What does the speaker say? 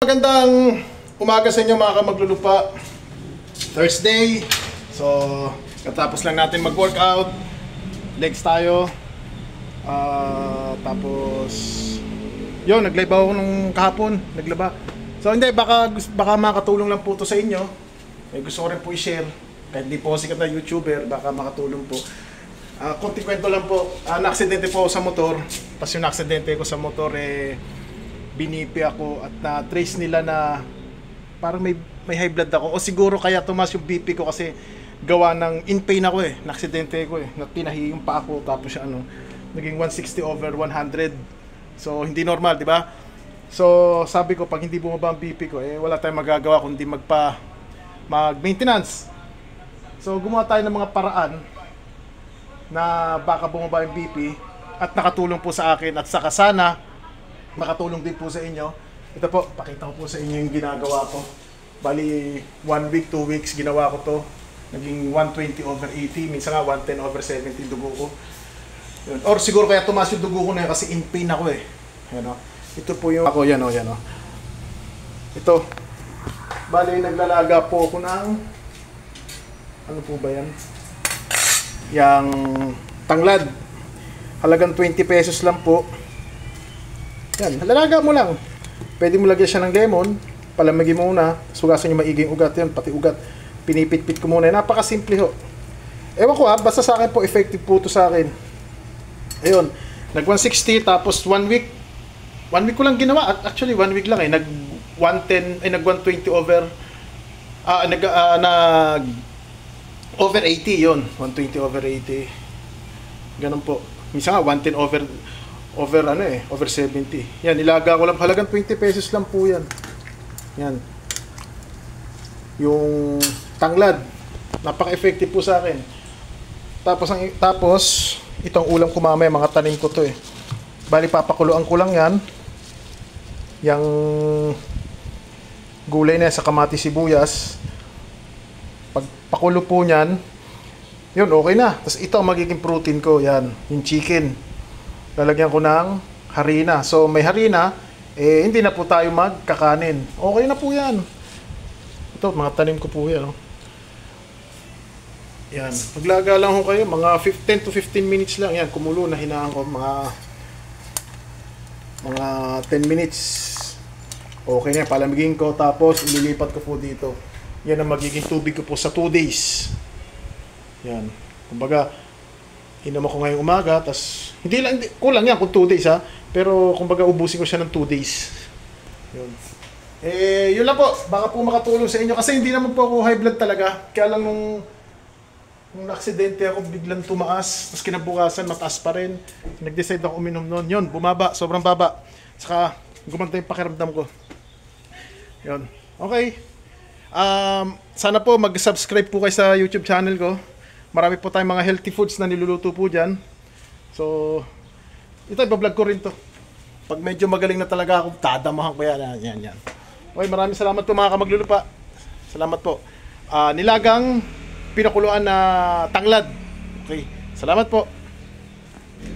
Magandang umaga sa inyo mga kamaglulupa. Thursday. So, katapos lang natin mag-workout. Legs tayo. Tapos yun, nag-live ako nung kahapon. Naglaba. So, hindi, baka makatulong lang po to sa inyo. Gusto ko rin po i-share. Kahit di po ako sikat na YouTuber, baka makatulong po. Konting kwento lang po. Na-aksidente po ako sa motor. Tapos yung na-aksidente ko sa motor binipi ako at na-trace nila na parang may high blood ako. O siguro kaya tumas yung BP ko kasi gawa ng in pain ako na-aksidente ko Pinahi yung pa ako tapos naging 160/100. So hindi normal, di ba? So sabi ko pag hindi bumaba ang BP ko, wala tayong magagawa kundi mag-maintenance. So gumawa tayo ng mga paraan na baka bumaba yung BP at nakatulong po sa akin at saka sana makatulong din po sa inyo. Ito po, pakita ko po sa inyo yung ginagawa ko. Bali, 1 week, 2 weeks ginawa ko to. Naging 120/80, minsan nga 110/70 dugo ko. Yun. Or siguro kaya tumaas yung dugo ko na kasi in pain ako Yan, ito po yung ako, yan Ito. Bali, naglalaga po ako ng ano po ba yan? Yang tanglad. Halagang 20 pesos lang po. Yan, lalaga mo lang. Pwede mo lagyan siya ng lemon, palamigin mo muna, sugasan yung maiging ugat yan, pati ugat. Pinipit-pit ko muna. Napakasimple ho. Ewan ko basta sa akin po, effective po to sa akin. Ayun, nag 160 tapos 1 week. 1 week ko lang ginawa. Actually, 1 week lang nag 110, nag 120 over over 80 yon, 120/80. Ganun po. Minsan nga 110 over 70. Yan, nilaga ko lang. Halagang 20 pesos lang po yan. Yan. Yung tanglad. Napaka-effective po sa akin. Tapos, itong ulam ko mamaya, mga tanim ko to Bali, papakuluan ko lang yan. Yang gulay na sa kamatis sibuyas. Pag pakulo po niyan, yun, okay na. Tapos ito ang magiging protein ko. Yan, yung chicken. Lalagyan ko ng harina. So may harina, hindi na po tayo magkakanin. Okay na po yan. Ito, mga tanim ko po yan. Yan. Maglaga lang ho kayo. Mga 10 to 15 minutes lang. Yan, kumulo na hinaan ko. Mga 10 minutes. Okay na yan. Palamigin ko. Tapos ililipat ko po dito. Yan ang magiging tubig ko po sa 2 days. Yan. Kumbaga, inom ako ngayong umaga, tas kulang yan kung 2 days pero kumbaga ubusin ko siya ng 2 days. Yun. Yun lang po, baka po makatulong sa inyo kasi hindi naman po ako high blood talaga. Kaya lang nung aksidente ako biglang tumaas, tas kinabukasan mataas pa rin. Nag-decide ako uminom noon. Yun, bumaba, sobrang baba. Saka gumanda yung pakiramdam ko. Yun. Okay. Sana po mag-subscribe po kayo sa YouTube channel ko. Marami po tayong mga healthy foods na niluluto po dyan. So, ito, ibablog ko rin to. Pag medyo magaling na talaga ako, tadamahan ko yan. Yan. Okay, maraming salamat po mga kamaglulupa. Salamat po. Nilagang pinakuluan na tanglad. Okay, salamat po.